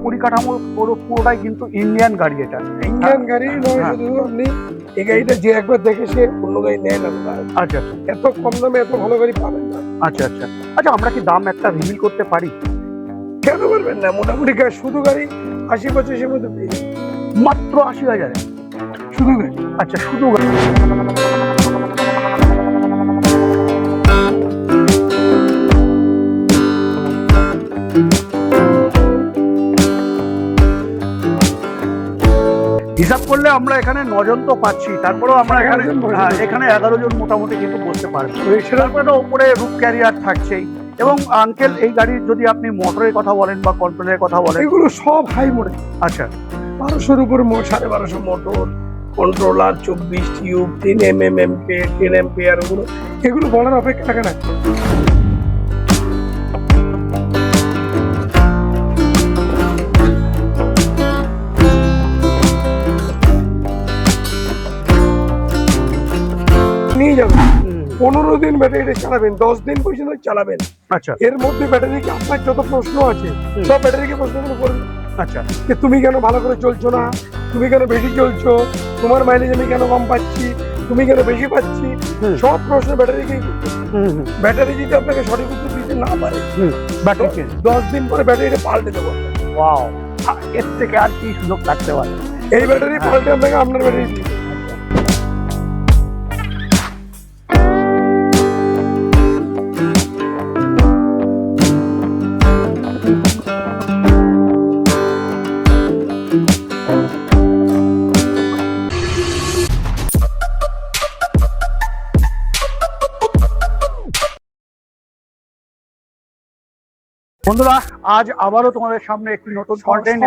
পরিকাঠামো পুরোটাই কিন্তু ইন্ডিয়ান গাড়ি। এটা ইন্ডিয়ান গাড়ি নয়, শুধু আপনি এই গাড়িটা যে একবার দেখে সে অন্য গাড়ি নেয় না। আচ্ছা, এত কম দামে এত ভালো গাড়ি পাবেন না। আচ্ছা আচ্ছা আচ্ছা, আমরা কি দাম একটা রিভিল করতে পারি? কেন পারবেন না? মোটামুটি শুধু গাড়ি 80-85 মধ্যে পেয়ে যাবেন। মাত্র 80,000 শুধু গাড়ি। আচ্ছা, শুধু গাড়ি। হিসাব করলে আমরা এখানে 9 জন তো পাচ্ছি, তারপরেও আমরা এখানে 11 জন মোটামুটি কিন্তু বসতে পারবো। তারপরে তো উপরে রুফ ক্যারিয়ার থাকছেই। এবং আঙ্কেল, এই গাড়ির যদি আপনি মোটরের কথা বলেন বা কন্ট্রোলের কথা বলেন, এগুলো সব হাই মডেল। আচ্ছা, 1200-র উপরে 1250 motor, controller, 24 tube, 3 mm ampere, 10 ampere, এগুলো বলার অপেক্ষা রাখে না। নিয়ে যাবেন 15 দিন ব্যাটারিটা চালাবেন, 10 দিন পর্যন্ত চালাবেন। আচ্ছা, এর মধ্যে ব্যাটারিকে আপনার যত প্রশ্ন আছে সব ব্যাটারিকে প্রশ্নগুলো করবেন। আচ্ছা, যে তুমি কেন ভালো করে চলছো না, তুমি কেন বেশি চলছো, তোমার মাইলেজ আমি কেন কম পাচ্ছি, তুমি কেন বেশি পাচ্ছি, সব প্রশ্ন ব্যাটারিকেই করবে। ব্যাটারি যদি আপনাকে সঠিক উত্তর দিতে না পারে, ব্যাটারি 10 দিন পরে ব্যাটারিটা পাল্টে দেবো। ওয়াও, এর থেকে আর কি সুযোগ থাকতে পারে? এই ব্যাটারি পাল্টে আপনাকে আপনার ব্যাটারি দিতে। বন্ধুরা, আজ আবারও তোমাদের সামনে একটি নতুন কন্টেন্ট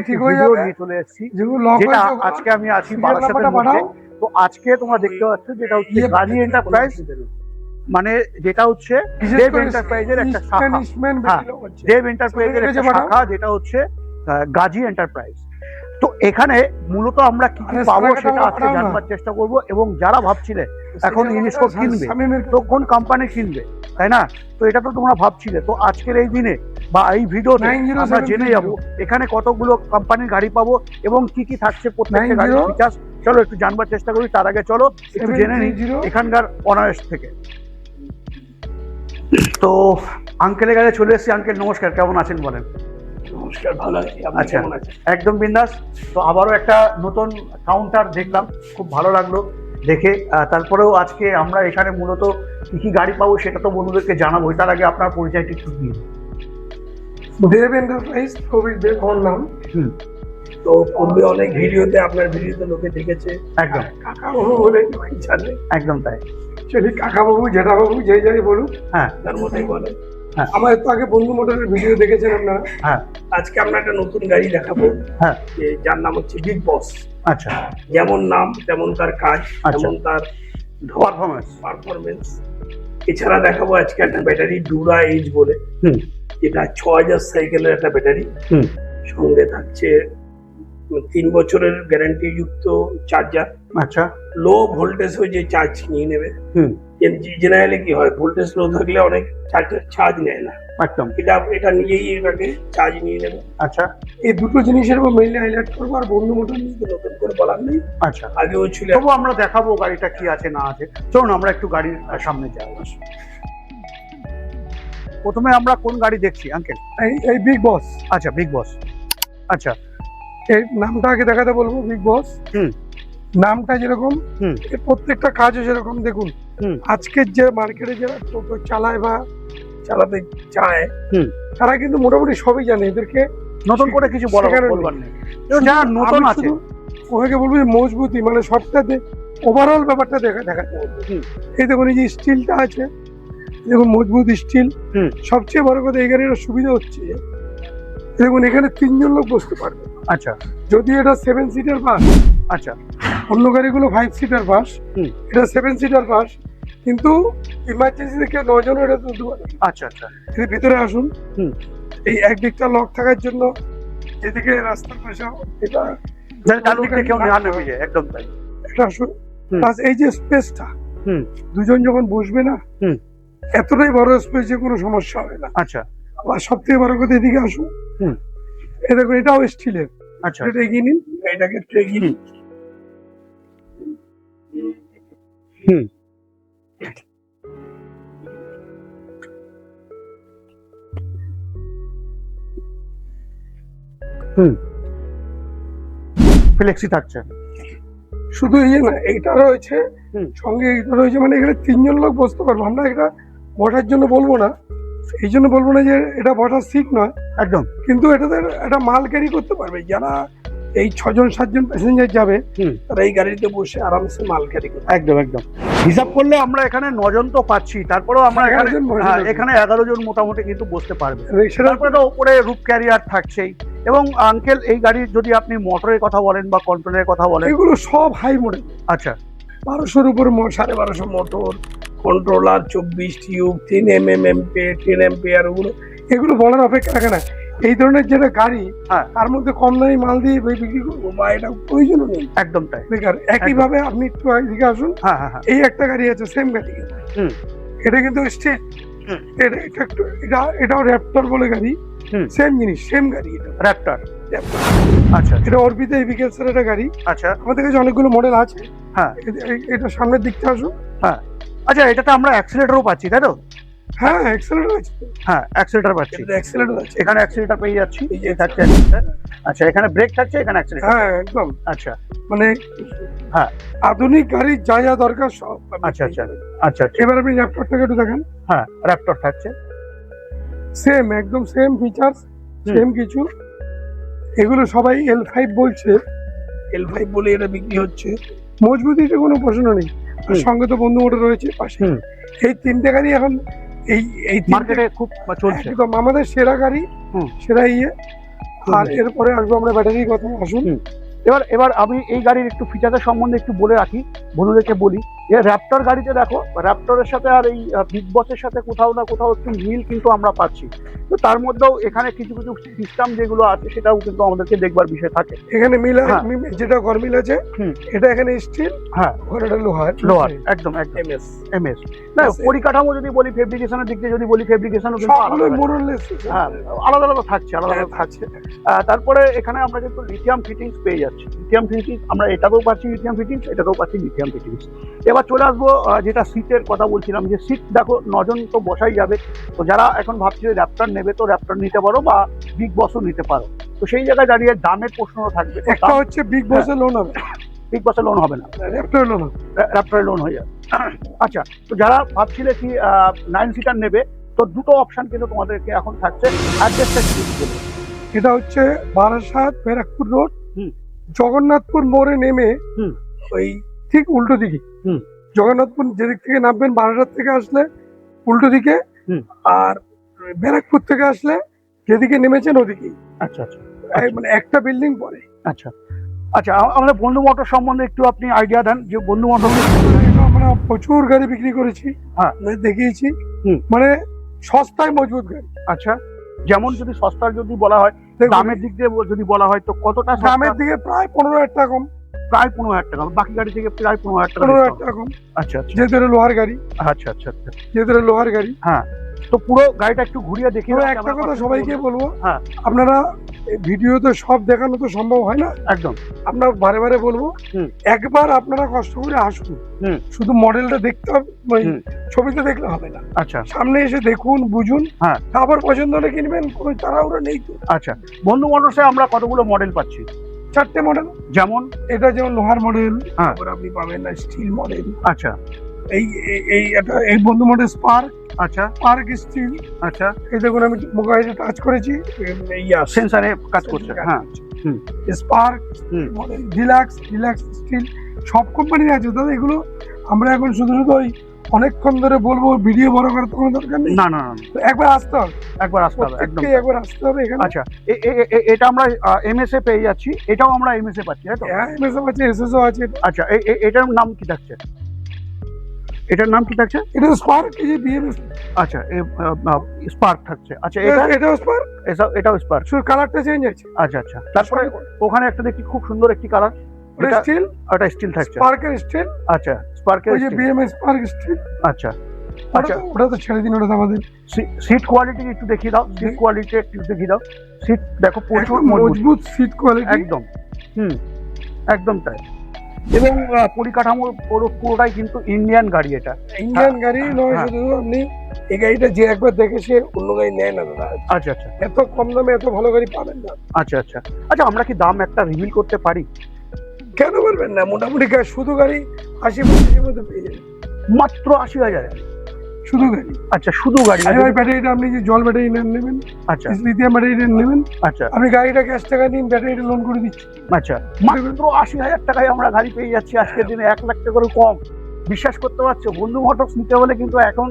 ঠিক হয়ে যাবে নিয়ে চলে এসেছি। যেগুলো যেটা আজকে আমি আছি বারাসাতের মধ্যে। তো আজকে তোমরা দেখতে পাচ্ছ যেটা হচ্ছে গাজী এন্টারপ্রাইজ, মানে যেটা হচ্ছে দেব এন্টারপ্রাইজের একটা শাখা। দেব এন্টারপ্রাইজের একটা শাখা যেটা হচ্ছে গাজী এন্টারপ্রাইজ। তো এখানে মূলত আমরা কি কি পাবো সেটা আজকে জানবার চেষ্টা করব। এবং যারা ভাবছিলে এখন ইউনিস্কো কিনবে, তো কোন কোম্পানি কিনবে, তাই না? তো এটা তো তোমরা ভাবছিলে। তো আজকের এই দিনে বা এই ভিডিওতে আমরা জেনে যাব এখানে কতগুলো কোম্পানির গাড়ি পাবো এবং কি কি থাকছে প্রত্যেকটা গাড়ির ফিচার্স। চলো একটু জানবার চেষ্টা করি। তার আগে চলো একটু জেনে নিই এখানকার অনার্স থেকে। তো আঙ্কেলের কাছে চলে এসেছি। আঙ্কেল নমস্কার, কেমন আছেন বলেন? নমস্কার, ভালো আছি। আচ্ছা, একদম বিন্দাস। তো আবারও একটা নতুন কাউন্টার দেখলাম, খুব ভালো লাগলো দেখে। তারপরেও আজকে আমরা এখানে মূলত কি কি গাড়ি পাবো সেটা তো বন্ধুদেরকে জানাবো। তার আগে আপনার পরিচয়টা একটু দিন। দেব এন্টারপ্রাইজ, কবির দেব আমার নাম। তো পূর্বে অনেক ভিডিওতে আপনার ভিডিওতে লোকে দেখেছে একদম কাকা বাবু বলে জানে। একদম তাই। সেটি কাকা বাবু, জেঠা বাবু, যে যাই বলুন, হ্যাঁ তার মধ্যেই বলে। হ্যাঁ, আমার তো আগে বন্ধু মোটরের ভিডিও দেখেছেন আপনারা। হ্যাঁ, আজকে আমরা একটা নতুন গাড়ি দেখাবো, হ্যাঁ, যার নাম হচ্ছে বিগ বস। আচ্ছা, যেমন নাম তেমন তার কাজ, তেমন তার পারফরমেন্স। এছাড়া দেখাবো আজকে একটা ব্যাটারি ডুরা এইচ বলে, যেটা 6000 সাইকেলের একটা ব্যাটারি। সঙ্গে থাকছে 3 বছরের গ্যারান্টি যুক্ত চার্জার। আচ্ছা, লো ভোল্টেজ হয়ে যে চার্জ নিয়ে নেবে। জেনারেলি কি হয়, ভোল্টেজ লো থাকলে অনেক চার্জ নেয় না। একদম, এটা নিজেই এটাকে চার্জ নিয়ে নেবে। আচ্ছা, এই দুটো জিনিসের উপর মেইনলি হাইলাইট করবো। আর বন্ধু মোটর নিয়ে নতুন করে বলার নেই। আচ্ছা, আগেও ছিল, তবু আমরা দেখাবো গাড়িটা কি আছে না আছে। চলুন আমরা একটু গাড়ির সামনে যাই। প্রথমে আমরা কোন গাড়ি দেখছি আঙ্কেল? এই বিগ বস। আচ্ছা, বিগ বস। আচ্ছা, এই নামটা আগে দেখাতে বলবো। বিগ বস নামটা যেরকম, এর প্রত্যেকটা কাজও সেরকম। দেখুন, আজকের যে মার্কেটে যারা টোটো চালায় বা চালাতে চায়, তারা কিন্তু মোটামুটি সবই জানে। এদেরকে নতুন করে কিছু বলবার নেই। যারা নতুন আছে ওনাকে বলবো যে মজবুতি, মানে সবটাতে ওভারঅল ব্যাপারটা দেখাতে হবে। এই দেখুন, এই যে স্টিলটা আছে, দেখুন মজবুত স্টিল। সবচেয়ে বড় কথা, এই গাড়ির সুবিধা হচ্ছে দেখুন এখানে 3 জন লোক বসতে পারবে। আচ্ছা, যদি এটা 7 সিটার বাস, আচ্ছা, অন্য গাড়িগুলো 5 সিটার বাস, এটা 7 সিটার বাস। কিন্তু ইমার্জেন্সি থেকে 9 জন এটা তুলতে পারে। আচ্ছা আচ্ছা, ভিতরে আসুন। এই একদিকটা লক থাকার জন্য এদিকে রাস্তার পাশে এটা কেউ না নেমে যায়। একদম তাই। এটা আসুন। প্লাস এই যে স্পেসটা, দুজন যখন বসবে না, এতটাই বড় স্পেস যে কোনো সমস্যা হবে না। আচ্ছা, আর সব থেকে বড় কথা, এদিকে আসুন। এই দেখুন এটাও স্টিলের। আচ্ছা এটা এগিয়ে নিন, এটাকে একটু এগিয়ে নিন। হুম হুম ফ্লেক্সি থাকছে। শুধু এই না, এইটা রয়েছে সঙ্গে, এইটা রয়েছে, মানে এখানে 3 জন লোক বসতে পারবো। আমরা এটা বসার জন্য বলবো না, এই জন্য বলবো না যে এটা বসার সিট নয় একদম, কিন্তু এটাতে একটা মাল ক্যারি করতে পারবে। যারা এই 6 জন 7 জন প্যাসেঞ্জার যাবে তারা এই গাড়িতে বসে আরামসে মাল ক্যারি করবে। একদম একদম। হিসাব করলে আমরা এখানে 9 জন তো পাচ্ছি, তারপরেও আমরা এখানে 11 জন বসে যাবে। এখানে 11 জন মোটামুটি কিন্তু বসতে পারবে। সেটা তারপরে তো উপরে রুফ ক্যারিয়ার থাকছেই। এবং আঙ্কেল এই গাড়ির যদি আপনি মোটরের কথা বলেন বা কন্ট্রোলের কথা বলেন, এগুলো সব হাই মডেল। আচ্ছা 1200-র উপরে 1250 motor, controller, 24 tube, 3 MP 10 ampere, এগুলো বলার অপেক্ষা রাখে না। এই ধরনের যেটা গাড়ি হ্যাঁ তার মধ্যে কম দামি মাল দিয়ে বিক্রি করবো বা এটা প্রয়োজনও নেই, একদম তাই। বেকার। একইভাবে আপনি একটু এদিকে আসুন, হ্যাঁ হ্যাঁ হ্যাঁ এই একটা গাড়ি আছে সেম গাড়ি, হুম এটা কিন্তু স্টেট, হুম। এটাও র্যাপটর বলে গাড়ি, হুম। সেম জিনিস, সেম গাড়ি, এটা র্যাপটর। আচ্ছা এটা অর্বিতা এভিকেলসের একটা গাড়ি। আচ্ছা আমাদের কাছে অনেকগুলো মডেল আছে। হ্যাঁ এটা সামনের দিকটা আসুন। হ্যাঁ আচ্ছা, এটাতে আমরা অ্যাক্সিলারেটরও পাচ্ছি তাই তো? হ্যাঁ অ্যাক্সেলারেটর আছে, হ্যাঁ অ্যাক্সিলারেটর পাচ্ছি, এটা অ্যাক্সেলারেটর আছে। এখানে অ্যাক্সিলারেটর পেয়ে যাচ্ছি, এই থাকছে accelerator। আচ্ছা এখানে ব্রেক থাকছে, এখানে অ্যাক্সিলারেটর। হ্যাঁ একদম, আচ্ছা মানে হ্যাঁ আধুনিক গাড়ির যা যা দরকার সব। আচ্ছা আচ্ছা আচ্ছা আচ্ছা এবার আপনি র্যাপটরটাকে একটু দেখেন। হ্যাঁ র্যাপটর থাকছে, সেম, একদম সেম ফিচার্স, সেম কিছু। এগুলো সবাই L5 বলছে, L5 বলে এটা বিক্রি হচ্ছে। মজবুতিতে কোনো প্রশ্ন নেই, আর সঙ্গে তো বন্ধু মোটর রয়েছে পাশে। এই 3টে গাড়ি এখন এই মার্কেটে খুব চলছে, একদম আমাদের সেরা গাড়ি, সেরা ইয়ে। আর এরপরে আসবো আমরা ব্যাটারির কথা। আসুন এবার আমি এই গাড়ির একটু ফিচারের সম্বন্ধে একটু বলে রাখি, বন্ধুদেরকে বলি যে র্যাপটর গাড়িতে দেখো, র্যাপটরের সাথে আর এই বিগ বসের সাথে কোথাও না কোথাও একটু মিল কিন্তু আমরা পাচ্ছি। তো তার মধ্যেও এখানে কিছু কিছু সিস্টেম যেগুলো আছে সেটাও কিন্তু আমাদেরকে দেখবার বিষয় থাকে। এখানে মিল, যেটা গরমিল আছে এটা এখানে স্টিল, হ্যাঁ ওটা লোহার, একদম একদম এমএস। না পরিকাঠামো যদি বলি, ফেব্রিকেশনের দিক দিয়ে যদি বলি, ফেব্রিকেশনও কিন্তু হ্যাঁ আলাদা আলাদা থাকছে, আলাদা আলাদা থাকছে। তারপরে এখানে আমরা কিন্তু লিথিয়াম ফিটিংস পেয়ে যাচ্ছি, লিথিয়াম ফিটিংস আমরা এটাকেও পাচ্ছি, লিথিয়াম ফিটিংস এটাকেও পাচ্ছি লিথিয়াম ফিটিংস। এবার চলে আসবো যেটা সিটের কথা বলছিলাম, যে সিট দেখো 9 জন তো বসাই যাবে। তো যারা এখন ভাবছে র্যাপটর নেবে তো র্যাপটর নিতে পারো বা বিগ বসও নিতে পারো। তো সেই জায়গায় দাঁড়িয়ে দামের প্রশ্ন থাকবে। একটা হচ্ছে বিগ বসে লোন হবে, বিগ বসে লোন হবে না, র্যাপটরে লোন হবে, র্যাপটরে লোন হয়ে যাবে। আচ্ছা, তো যারা ভাবছিলে কি 9 সিটার নেবে, তো দুটো অপশন কিন্তু তোমাদেরকে এখন থাকছে। অ্যাড্রেসটা কি বলবো? এটা হচ্ছে বারাসাত ব্যারাকপুর রোড, জগন্নাথপুর মোড়ে নেমে ওই ঠিক উল্টো দিকে, জগন্নাথপুর যেদিক থেকে নামবেন, বারাসাত থেকে আসলে উল্টো দিকে, আর ব্যারাকপুর থেকে আসলে যেদিকে নেমেছেন ওদিকেই। আচ্ছা আচ্ছা, মানে একটা বিল্ডিং পরে। আচ্ছা আচ্ছা, আমাদের বন্ধু মোটর সম্বন্ধে একটু আপনি আইডিয়া দেন, যে বন্ধু মোটর আমরা প্রচুর গাড়ি বিক্রি করেছি, দেখিয়েছি, মানে সস্তায় মজবুত গাড়ি। আচ্ছা, যেমন যদি সস্তার যদি বলা হয়, দামের দিক দিয়ে যদি বলা হয়, তো কতটা? দামের দিকে প্রায় 15,000 টাকা কম, প্রায় 15,000 টাকা, বাকি গাড়ি থেকে প্রায় 15,000 টাকা, 15,000 টাকা কম। আচ্ছা আচ্ছা, যেহেতু লোহার গাড়ি। আচ্ছা আচ্ছা আচ্ছা, যেহেতু লোহার গাড়ি, হ্যাঁ। তো পুরো গাড়িটা একটু ঘুরিয়ে দেখিয়ে। একটা কথা সবাইকে বলবো, হ্যাঁ আপনারা ভিডিওতে সব দেখানো তো সম্ভব হয় না, একদম। আমরা বারে বারে বলবো, একবার আপনারা কষ্ট করে আসুন, শুধু মডেলটা দেখতে হবে, ছবিতে দেখলে হবে না। আচ্ছা, সামনে এসে দেখুন, বুঝুন, হ্যাঁ, তারপর পছন্দ হলে কিনবেন, কোনো তাড়াহুড়ো নেই তো। আচ্ছা, বন্ধু মোটরসে আমরা কতগুলো মডেল পাচ্ছি? 4টে মডেল। যেমন এটা যেমন লোহার মডেল, হ্যাঁ, আপনি পাবেন না স্টিল মডেল। আচ্ছা, এই বন্ধু মডেল স্পার্ক। আচ্ছা, স্পার্ক স্টিল। আচ্ছা, এই দেখুন আমি মোবাইলে টাচ করেছি, সেন্সরে কাজ করছে, হ্যাঁ। স্পার্ক মডেল, ডিলাক্স স্টিল, সব কোম্পানি আছে দাদা। এগুলো আমরা এখন শুধু ওই অনেকক্ষণ ধরে বলবো, ভিডিও বড় করার কোনো দরকার নেই। না না না, একবার আসতে হবে, একবার আসতে হবে, একদম একবার আসতে হবে এখানে। আচ্ছা, এটা আমরা এমএসএ পেয়ে যাচ্ছি, এটাও আমরা এমএসএ পাচ্ছি, তাই তো? হ্যাঁ, এমএসএ আছে, এসএসও আছে। আচ্ছা, এটার নাম কি থাকছে? এটার নাম কি থাকছে? এটা স্পার্ক, এই যে বিএমএস। আচ্ছা, স্পার্ক থাকছে। আচ্ছা, এটাও স্পার্ক, এটাও স্পার্ক, শুধু কালারটা চেঞ্জ আছে। আচ্ছা আচ্ছা, তারপরে ওখানে একটা দেখি খুব সুন্দর একটি কালার, স্টিল, ওটা স্টিল থাকছে, স্পার্কের স্টিল। আচ্ছা, স্পার্কের, ওই যে বিএমএস স্পার্ক স্টিল। আচ্ছা, আচ্ছা ওটা তো ছেড়ে দিন, ওটা তো আমাদের সিট কোয়ালিটি একটু দেখিয়ে দাও, সিট কোয়ালিটি একটু দেখিয়ে দাও। সিট দেখো প্রচুর মজবুত সিট কোয়ালিটি, একদম একদম তাই। এবং পরিকাঠামো পুরোটাই কিন্তু ইন্ডিয়ান গাড়ি, এটা ইন্ডিয়ান গাড়ি নয় শুধু, আপনি এই গাড়িটা যে একবার দেখে সে অন্য গাড়ি নেয় না দাদা। আচ্ছা আচ্ছা, এত কম দামে এত ভালো গাড়ি পাবেন না। আচ্ছা আচ্ছা আচ্ছা, আমরা কি দাম একটা রিভিল করতে পারি? কেন পারবেন না? মোটামুটি শুধু গাড়ি 80-85 মধ্যে পেয়ে যাবেন, মাত্র 80,000 শুধু গাড়ি। আচ্ছা শুধু গাড়ি, ব্যাটারিটা আপনি যে জল ব্যাটারি নেবেন, আচ্ছা লিথিয়াম ব্যাটারি নেবেন, আচ্ছা আমি গাড়িটা ক্যাশ টাকা দিন, ব্যাটারিটা লোন করে দিচ্ছি। আচ্ছা মাত্র 80,000 টাকায় আমরা গাড়ি পেয়ে যাচ্ছি আজকের দিনে, 1 লাখ টাকা করে কম। বিশ্বাস করতে পারছো? বন্ধু মোটরস নিতে হলে কিন্তু এখন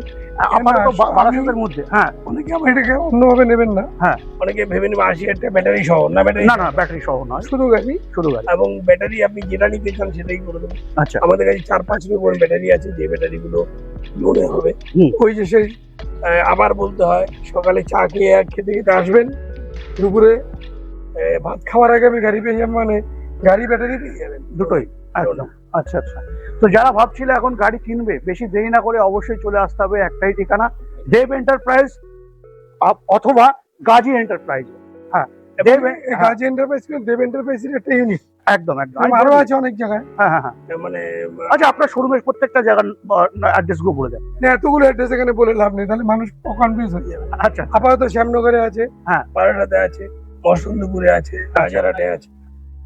আপাতত 12,000-এর মধ্যে। হ্যাঁ, অনেকে আমার এটাকে অন্যভাবে নেবেন না। হ্যাঁ, অনেকে ভেবে নেবে 80,000 টাকা ব্যাটারি সহ, না ব্যাটারি না ব্যাটারি সহ নয়, শুধু গাড়ি, শুধু গাড়ি। এবং ব্যাটারি আপনি যেটা নিতে চান সেটাই করে দেবো। আচ্ছা, আমাদের কাছে 4-5 রকমের ব্যাটারি আছে, যে ব্যাটারি গুলো লোনে হবে। ওই যে সেই আবার বলতে হয়, সকালে চা খেয়ে খেতে খেতে আসবেন, দুপুরে ভাত খাওয়ার আগে আমি গাড়ি পেয়ে যাবেন, মানে গাড়ি ব্যাটারি পেয়ে যাবেন দুটোই একদম। আচ্ছা আচ্ছা, তো যারা ভাবছিল এখন গাড়ি কিনবে, বেশি দেরি না করে অবশ্যই চলে আসতে হবে একটাই ঠিকানা, দেব এন্টারপ্রাইজ অথবা গাজী এন্টারপ্রাইজ। হ্যাঁ, গাজী এন্টারপ্রাইজ, দেব এন্টারপ্রাইজের একটা ইউনিট একদম একদম, আরো আছে অনেক জায়গায়। হ্যাঁ হ্যাঁ হ্যাঁ, মানে আচ্ছা আপনার শোরুমের প্রত্যেকটা জায়গার অ্যাড্রেস গুলো বলে দেন। এতগুলো অ্যাড্রেস এখানে বলে লাভ নেই, তাহলে মানুষ কনফিউজ হয়ে যাবে। আচ্ছা, আপাতত শ্যামনগরে আছে, হ্যাঁ, পাড়াটাতে আছে, বসন্তপুরে আছে, রাজারহাটে আছে,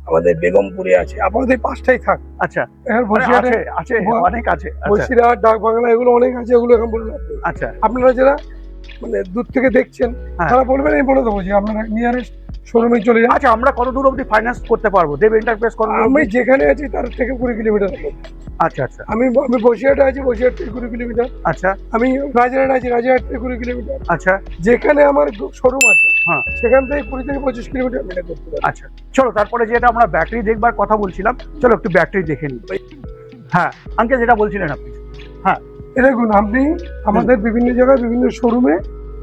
আমাদের বেগমপুরে আছে। আপাতত এই 5টাই থাক। আচ্ছা, বসিরহাটে আছে অনেক আছে, বসিরহাট, ডাক বাংলা, এগুলো অনেক আছে, এগুলো এখন বলে লাভ নেই। আচ্ছা, আপনারা যারা মানে দূর থেকে দেখছেন তারা বলবেন, আমি বলে দেবো যে আপনারা নিয়ারেস্ট শোরুমে চলে যান। আচ্ছা, আমরা কত দূর অবধি ফাইন্যান্স করতে পারবো? দেব এন্টারপ্রাইজ কত দূর? আমি যেখানে আছি তার থেকে 20 কিলোমিটার। আচ্ছা আচ্ছা, আমি বসিরহাটে আছি, বসিরহাট থেকে 20 কিলোমিটার। আচ্ছা, আমি রাজারহাট আছি, রাজারহাট থেকে 20 কিলোমিটার। আচ্ছা, যেখানে আমার শোরুম আছে হ্যাঁ সেখান থেকে 20 থেকে 25 কিলোমিটার মেনে করতে পারি। আচ্ছা, চলো তারপরে যেটা আমরা ব্যাটারি দেখবার কথা বলছিলাম, চলো একটু ব্যাটারি দেখে নিই। হ্যাঁ আঙ্কেল, যেটা বলছিলেন আপনি। হ্যাঁ, দেখুন, আপনি আমাদের বিভিন্ন জায়গায় বিভিন্ন শোরুমে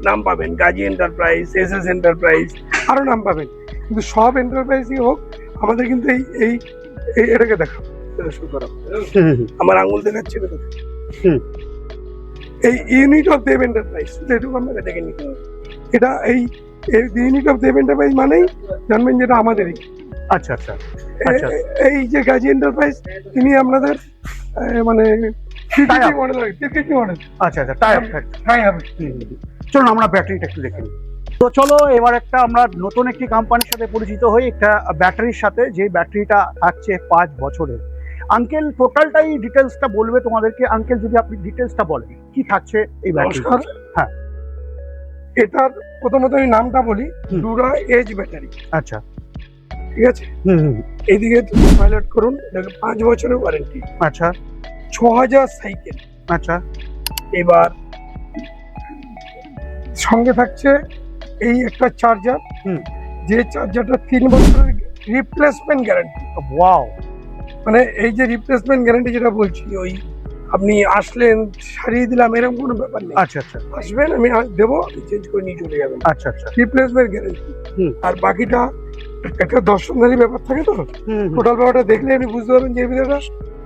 নাম পাবেন, গাজী এন্টারপ্রাইজ, এসএস এন্টারপ্রাইজ, আরো নাম পাবেন, কিন্তু সব এন্টারপ্রাইজই হোক আমাদের কিন্তু এই এটাকে দেখা শুরু করা। আমার আঙুল দেখাচ্ছে, এই ইউনিট অফ দেব এন্টারপ্রাইজ, যেটুকু আমরা দেখে নিতে হবে। এটা এই ইউনিট অফ দেব এন্টারপ্রাইজ মানেই জানবেন যেটা আমাদেরই। আচ্ছা আচ্ছা আচ্ছা, এই যে গাজী এন্টারপ্রাইজ, তিনি আপনাদের মানে মডেল। আচ্ছা আচ্ছা, তাই হবে। চলুন আমরা ব্যাটারিটা একটু দেখে নিই। তো চলো এবার একটা আমরা নতুন একটি কোম্পানির সাথে পরিচিত হই, একটা ব্যাটারির সাথে, যে ব্যাটারিটা থাকছে 5 বছরের। আঙ্কেল টোটালটাই ডিটেলসটা বলবে তোমাদেরকে। আঙ্কেল, যদি আপনি ডিটেলসটা বলেন কি থাকছে এই ব্যাটারি। হ্যাঁ, এটার প্রথমত আমি নামটা বলি, ডুরা এজ ব্যাটারি। আচ্ছা, ঠিক আছে। এইদিকে পাইলট করুন, 5 বছরের ওয়ারেন্টি। আচ্ছা, 6000 সাইকেল। আচ্ছা, এবার সঙ্গে থাকছে এই একটা চার্জার, যে চার্জারটা 3 বছরের রিপ্লেসমেন্ট গ্যারান্টি। ওয়াও, মানে এই যে রিপ্লেসমেন্ট গ্যারান্টি যেটা বলছি, ওই আপনি আসলেন সারিয়ে দিলাম এরকম কোনো ব্যাপার নেই। আচ্ছা আচ্ছা, আসবেন, আমি দেবো, আপনি চেঞ্জ করে নিয়ে চলে যাবেন। আচ্ছা আচ্ছা, রিপ্লেসমেন্ট গ্যারান্টি। আর বাকিটা একটা দর্শনধারী ব্যাপার থাকে, তো টোটাল ব্যাপারটা দেখলে আপনি বুঝতে পারবেন যে এর ভিতরে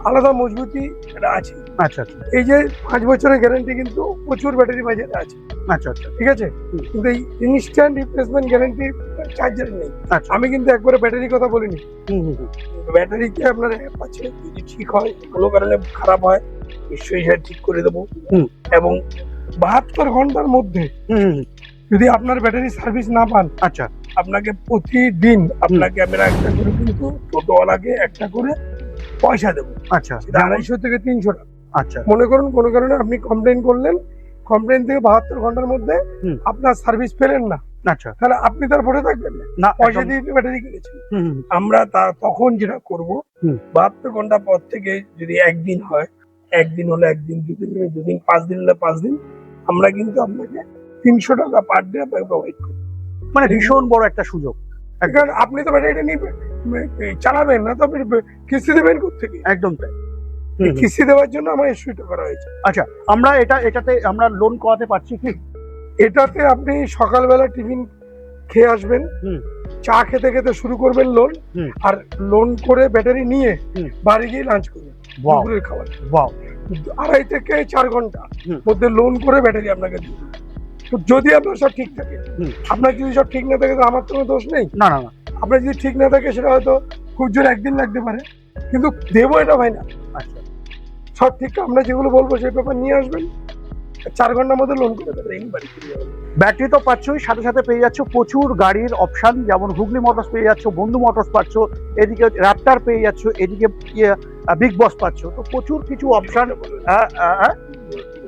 আলাদা মজবুতি এটা আছে। আচ্ছা আচ্ছা, এই যে 5 বছরের গ্যারান্টি কিন্তু প্রচুর ব্যাটারি বাজারে আছে। আচ্ছা আচ্ছা, ঠিক আছে, কিন্তু এই ইনস্ট্যান্ট রিপ্লেসমেন্ট গ্যারান্টি চার্জার নেই। আচ্ছা, আমি কিন্তু একবারে ব্যাটারির কথা বলিনি। ব্যাটারিতে আপনার অ্যাপ আছে, যদি ঠিক হয়, কোনো কারণে খারাপ হয়, নিশ্চয়ই সেটা ঠিক করে দেবো। এবং 72 ঘন্টার মধ্যে যদি আপনার ব্যাটারি সার্ভিস না পান, আচ্ছা, আপনাকে প্রতিদিন আপনাকে আমরা একটা করে কিন্তু টোটোওয়ালাকে একটা করে পয়সা দেবো। আচ্ছা, 250 থেকে 300 টাকা। আচ্ছা, মনে করুন কোনো কারণে আপনি কমপ্লেন করলেন, কমপ্লেন থেকে 72 ঘন্টার মধ্যে আপনার সার্ভিস পেলেন না, আচ্ছা, তাহলে আপনি তার ভরে থাকবেন না, পয়সা দিয়ে ব্যাটারি কিনেছেন। আমরা তখন যেটা করবো, 72 ঘন্টা পর থেকে যদি একদিন হয়, একদিন হলে একদিন, 2 দিন হলে 2 দিন, 5 দিন হলে 5 দিন, আমরা কিন্তু আপনাকে 300 টাকা পার ডে প্রোভাইড করি। মানে ভীষণ বড় একটা সুযোগ। কারণ আপনি তো ব্যাটারিটা নিয়ে চালাবেন না, তো আপনি কিস্তি দেবেন কোথেকে? একদম তাই, কিস্তি দেওয়ার জন্য আমার ইস্যুটা করা হয়েছে। আচ্ছা, আমরা এটাতে আমরা লোন করাতে পারছি কি? এটাতে আপনি সকালবেলা টিফিন খেয়ে আসবেন, চা খেতে খেতে শুরু করবেন লোন, আর লোন করে ব্যাটারি নিয়ে বাড়ি গিয়ে লাঞ্চ করবেন, দুপুরের খাবার। 2.5 থেকে 4 ঘন্টা মধ্যে লোন করে ব্যাটারি আপনাকে দিই। তো যদি আপনার সব ঠিক থাকে, আপনার যদি সব ঠিক না থাকে তো আমার তো কোনো দোষ নেই। না না না, আপনার যদি ঠিক না থাকে সেটা হয়তো খুব জোর একদিন লাগতে পারে, কিন্তু দেবো এটা ভাই না। আচ্ছা সব ঠিক আমরা যেগুলো বলবো সেই পেপার নিয়ে আসবেন, 4 ঘন্টার মধ্যে লোন করে দেবেন, এই বাড়ি চলে যাবেন। ব্যাটারি তো পাচ্ছই, সাথে সাথে পেয়ে যাচ্ছ প্রচুর গাড়ির অপশন, যেমন হুগলি মোটরস পেয়ে যাচ্ছ, বন্ধু মোটরস পাচ্ছ, এদিকে র্যাপটার পেয়ে যাচ্ছ, এদিকে বিগ বস পাচ্ছ। তো প্রচুর কিছু অপশন,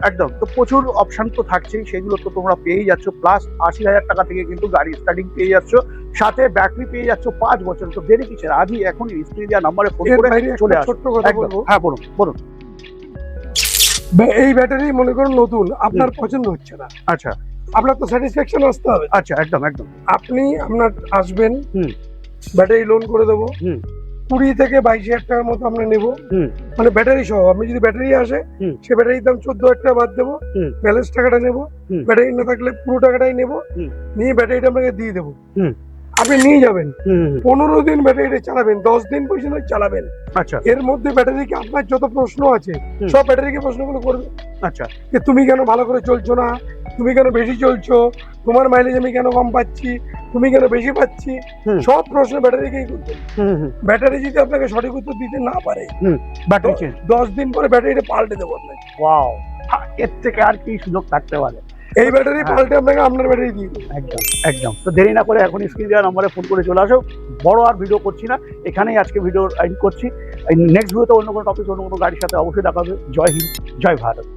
একদম। তো প্রচুর অপশন তো থাকছেই, সেগুলো তো তোমরা পেয়েই যাচ্ছ। প্লাস 80,000 টাকা থেকে কিন্তু গাড়ি স্টার্টিং পেয়ে যাচ্ছ, সাথে ব্যাটারি পেয়ে যাচ্ছ 5 বছর। তো দেরি কিসের, আজই এখনই স্ক্রিনে দেওয়া নাম্বারে ফোন এর করে বাইরে চলে একটা আসো। ছোট্ট কথা একদম। বলবো। হ্যাঁ বলুন বলুন। এই ব্যাটারি মনে করুন নতুন, আপনার পছন্দ হচ্ছে না, আচ্ছা আপনার তো স্যাটিসফ্যাকশন আসতে হবে। আচ্ছা, একদম একদম। আপনি আপনার আসবেন, হুম। ব্যাটারি লোন করে দেবো, হুম। 20 থেকে 22,000 টাকার মতো আমরা নেবো। হুম। মানে ব্যাটারি সহ, আপনি যদি ব্যাটারি আসে হুম। সে ব্যাটারির দাম 14,000 টাকা বাদ দেবো, হুম। ব্যালেন্স টাকাটা নেবো, হুম। ব্যাটারি না থাকলে পুরো টাকাটাই নেবো, হুম। নিয়ে ব্যাটারিটা আপনাকে দিয়ে দেবো। হুম। আপনি নিয়ে যাবেন, হুম। 15 দিন ব্যাটারিটা চালাবেন, 10 দিন পর্যন্ত চালাবেন। আচ্ছা এর মধ্যে ব্যাটারিকে আপনার যত প্রশ্ন আছে হুম। সব ব্যাটারিকে প্রশ্নগুলো করবে, আচ্ছা যে তুমি কেন ভালো করে চলছো না, তুমি কেন বেশি চলছো, তোমার মাইলেজ আমি কেন কম পাচ্ছি, তুমি কেন বেশি পাচ্ছি, হুম। সব প্রশ্ন ব্যাটারিকেই করবে। হুম হুম। ব্যাটারি যদি আপনাকে সঠিক উত্তর দিতে না পারে, ব্যাটারি চেঞ্জ। 10 দিন পরে ব্যাটারিটা পাল্টে দেবো আপনাকে। ওয়াও, এর থেকে আর কি সুযোগ থাকতে পারে। এই ব্যাটারি হ্যাঁ। পাল্টে আপনাকে আপনার ব্যাটারি দিয়ে দেবো। একদম একদম। তো দেরি না করে এখন স্ক্রিন দেওয়া নাম্বারে ফোন করে চলে আসো। বড় আর ভিডিও করছি না, এখানেই আজকে ভিডিও এন্ড করছি। নেক্সট ভিডিওতে অন্য কোনো টপিক, অন্য কোনো গাড়ির সাথে অবশ্যই দেখা হবে। জয় হিন্দ, জয় ভারত।